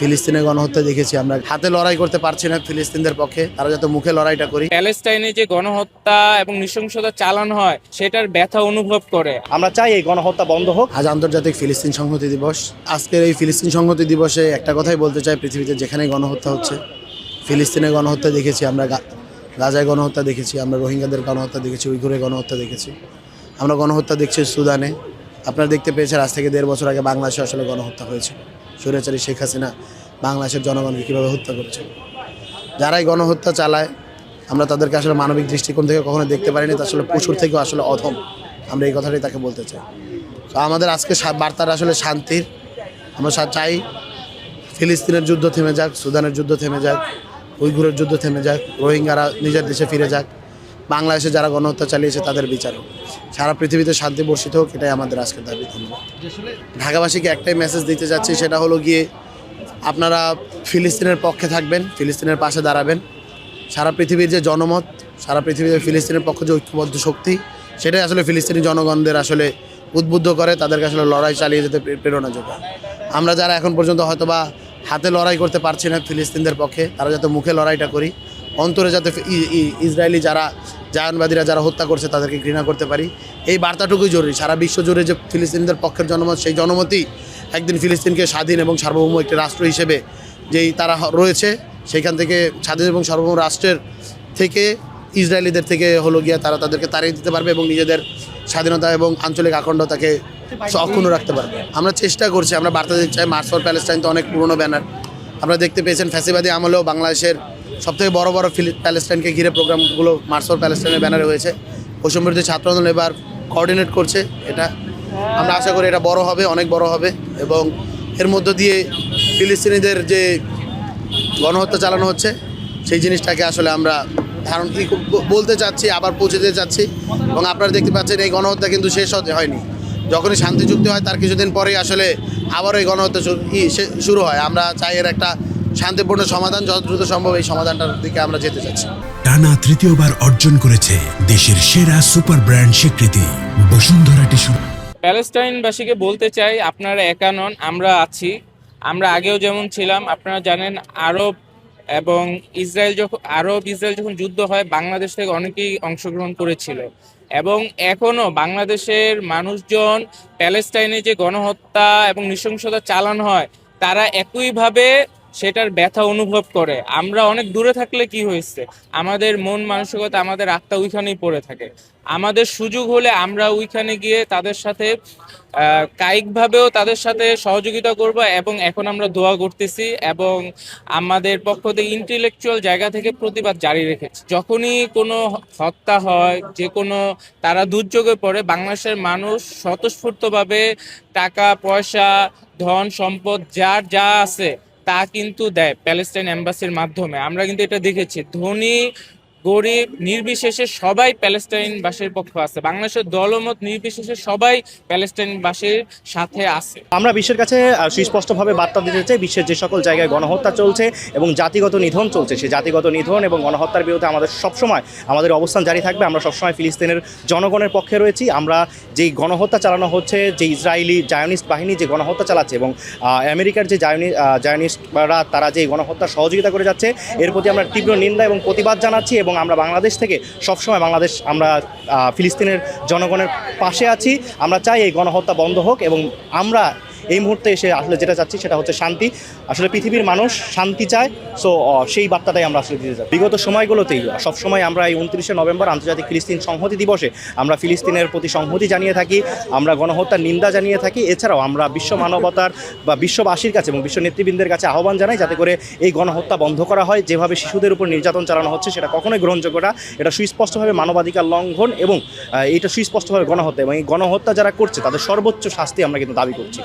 ফিলিস্তিনের গণহত্যা দেখেছি আমরা, হাতে লড়াই করতে পারছি না ফিলিস্তিনদের পক্ষে, তারা যাতে মুখে লড়াইটা করি। প্যালেস্টাইনে যে গণহত্যা এবং নৃশংসতা চালানো হয় সেটার ব্যথা অনুভব করে। আমরা চাই এই গণহত্যা বন্ধ হোক। আজ আন্তর্জাতিক ফিলিস্তিন সংহতি দিবস। আজকের এই ফিলিস্তিন সংহতি দিবসে একটা কথাই বলতে চাই, পৃথিবীতে যেখানে গণহত্যা হচ্ছে, ফিলিস্তিনের গণহত্যা দেখেছি আমরা, গাজায় গণহত্যা দেখেছি আমরা, রোহিঙ্গাদের গণহত্যা দেখেছি, উইঘুরে গণহত্যা দেখেছি আমরা, গণহত্যা দেখছি সুদানে। আপনারা দেখতে পেয়েছেন আজ থেকে 1.5 বছর আগে বাংলাদেশে আসলে গণহত্যা হয়েছে। স্বৈরাচারী শেখ হাসিনা বাংলাদেশের জনগণকে কীভাবে হত্যা করেছে। যারাই গণহত্যা চালায় আমরা তাদেরকে আসলে মানবিক দৃষ্টিকোণ থেকে কখনো দেখতে পারিনি, তা আসলে পশুর থেকেও আসলে অধম। আমরা এই কথাটাই তাকে বলতে চাই। তো আমাদের আজকে বার্তাটা আসলে শান্তির। আমরা চাই ফিলিস্তিনের যুদ্ধ থেমে যাক, সুদানের যুদ্ধ থেমে যাক, উইঘুরের যুদ্ধ থেমে যাক, রোহিঙ্গারা নিজের দেশে ফিরে যাক, বাংলাদেশে যারা গণহত্যা চালিয়েছে তাদের বিচার হোক, সারা পৃথিবীতে শান্তি বর্ষিত হোক, এটাই আমাদের আজকের দাবি। ধন্যবাদ। ঢাকাবাসীকে একটাই মেসেজ দিতে যাচ্ছি, সেটা হলো গিয়ে আপনারা ফিলিস্তিনের পক্ষে থাকবেন, ফিলিস্তিনের পাশে দাঁড়াবেন। সারা পৃথিবীর যে জনমত, সারা পৃথিবীতে ফিলিস্তিনের পক্ষে যে ঐক্যবদ্ধ শক্তি, সেটাই আসলে ফিলিস্তিনি জনগণদের আসলে উদ্বুদ্ধ করে, তাদেরকে আসলে লড়াই চালিয়ে যেতে প্রেরণা যোগায়। আমরা যারা এখন পর্যন্ত হয়তোবা হাতে লড়াই করতে পারছি না ফিলিস্তিনদের পক্ষে, তারা যাতে মুখে লড়াইটা করি, অন্তরে যাতে ইসরায়েলি যারা জায়নবাদীরা যারা হত্যা করছে তাদেরকে ঘৃণা করতে পারি। এই বার্তাটুকুই জরুরি। সারা বিশ্ব জুড়ে যে ফিলিস্তিনিদের পক্ষের জনমত, সেই জনমতই একদিন ফিলিস্তিনকে স্বাধীন এবং সার্বভৌম একটি রাষ্ট্র হিসেবে যেই তারা রয়েছে, সেইখান থেকে স্বাধীন এবং সার্বভৌম রাষ্ট্রের থেকে ইসরায়েলিদের থেকে হলো গিয়া তারা তাদেরকে তাড়িয়ে দিতে পারবে এবং নিজেদের স্বাধীনতা এবং আঞ্চলিক অখণ্ডতাকে অক্ষুণ্ণ রাখতে পারবে। আমরা চেষ্টা করছি, আমরা বার্তা দিতে চাই। মার্চ ফর প্যালেস্টাইন তো অনেক পুরনো ব্যানার, আপনারা দেখতে পেয়েছেন। ফ্যাসিবাদী আমলেও বাংলাদেশের সবথেকে বড় বড় প্যালেস্টাইনকে ঘিরে প্রোগ্রামগুলো মার্চ ফর প্যালেস্টাইনের ব্যানারে হয়েছে। বৈষম্যবিরোধী ছাত্র আন্দোলন এবার কোঅর্ডিনেট করছে এটা। আমরা আশা করি এটা বড় হবে, অনেক বড় হবে, এবং এর মধ্য দিয়ে ফিলিস্তিনিদের যে গণহত্যা চালানো হচ্ছে সেই জিনিসটাকে আসলে আমরা ধারণ বলতে চাচ্ছি, আবার পৌঁছে দিতে চাচ্ছি। এবং আপনারা দেখতে পাচ্ছেন এই গণহত্যা কিন্তু শেষ হয়নি। যখনই শান্তি চুক্তি হয় তার কিছুদিন পরেই আসলে আবারও এই গণহত্যা শুরু হয়। আমরা চাই এর একটা শান্তিপূর্ণ সমাধান, যত দ্রুত সম্ভব এই সমাধানটার দিকে আমরা যেতে চাচ্ছি। টানা তৃতীয়বার অর্জন করেছে দেশের সেরা সুপার ব্র্যান্ড স্বীকৃতি বসুন্ধরা টিস্যু। প্যালেস্টাইনবাসীকে বলতে চাই, আপনারা একা নন, আমরা আছি। আমরা আগেও যেমন ছিলাম, আপনারা জানেন আরব ইসরায়েল যখন যুদ্ধ হয় বাংলাদেশ থেকে অনেকেই অংশগ্রহণ করেছিল, এবং এখনো বাংলাদেশের মানুষজন প্যালেস্টাইনে যে গণহত্যা এবং নৃশংসতা চালানো হয় তারা একইভাবে সেটার ব্যথা অনুভব করে। আমরা অনেক দূরে থাকলে কি হয়েছে, আমাদের মন মানসিকতা, আমাদের আত্মা ওইখানেই পড়ে থাকে। আমাদের সুযোগ হলে আমরা ওইখানে গিয়ে তাদের সাথে কায়িকভাবেও তাদের সাথে সহযোগিতা করব, এবং এখন আমরা দোয়া করতেছি এবং আমাদের পক্ষ থেকে ইন্টেলেকচুয়াল জায়গা থেকে প্রতিবাদ জারি রেখেছি। যখনই কোনো হত্যা হয়, যে কোনো তারা দুর্যোগে পড়ে, বাংলাদেশের মানুষ স্বতঃস্ফূর্তভাবে টাকা পয়সা ধন সম্পদ যার যা আছে তা কিন্তু দেয় প্যালেস্টাইন এম্বাসির মাধ্যমে। আমরা কিন্তু এটা দেখেছি, ধনী গরিব নির্বিশেষে সবাই প্যালেস্টাইনবাসীর পক্ষে আছে। বাংলাদেশের দলমত নির্বিশেষে সবাই প্যালেস্টাইনবাসীর সাথে আছে। আমরা বিশ্বের কাছে সুস্পষ্টভাবে বার্তা দিতে চাই, বিশ্বের যে সকল জায়গায় গণহত্যা চলছে এবং জাতিগত নিধন চলছে, সেই জাতিগত নিধন এবং গণহত্যার বিরুদ্ধে আমাদের সবসময় আমাদের অবস্থান জারি থাকবে। আমরা সবসময় ফিলিস্তিনের জনগণের পক্ষে রয়েছি। আমরা যেই গণহত্যা চালানো হচ্ছে, যে ইসরায়েলি জায়নিস্ট বাহিনী যে গণহত্যা চালাচ্ছে এবং আমেরিকার যে জায়নিস্টরা তারা যে গণহত্যার সহযোগিতা করে যাচ্ছে, এর প্রতি আমরা তীব্র নিন্দা এবং প্রতিবাদ জানাচ্ছি। এবং আমরা বাংলাদেশ থেকে সবসময় আমরা ফিলিস্তিনের জনগণের পাশে আছি। আমরা চাই এই গণহত্যা বন্ধ হোক, এবং আমরা এই মুহূর্তে এসে আসলে যেটা চাচ্ছি সেটা হচ্ছে শান্তি। আসলে পৃথিবীর মানুষ শান্তি চায়, সো সেই বার্তাটাই আমরা আসলে দিতে চাই। বিগত সময়গুলোতেই সবসময় আমরা এই 29শে নভেম্বর আন্তর্জাতিক ফিলিস্তিন সংহতি দিবসে আমরা ফিলিস্তিনের প্রতি সংহতি জানিয়ে থাকি, আমরা গণহত্যার নিন্দা জানিয়ে থাকি। এছাড়াও আমরা বিশ্ব মানবতার বা বিশ্ববাসীর কাছে এবং বিশ্ব নেতৃবৃন্দের কাছে আহ্বান জানাই যাতে করে এই গণহত্যা বন্ধ করা হয়। যেভাবে শিশুদের উপর নির্যাতন চালানো হচ্ছে সেটা কখনোই গ্রহণযোগ্য না। এটা সুস্পষ্টভাবে মানবাধিকার লঙ্ঘন এবং এটা সুস্পষ্টভাবে গণহত্যা, এবং এই গণহত্যা যারা করছে তাদের সর্বোচ্চ শাস্তি আমরা কিন্তু দাবি করছি।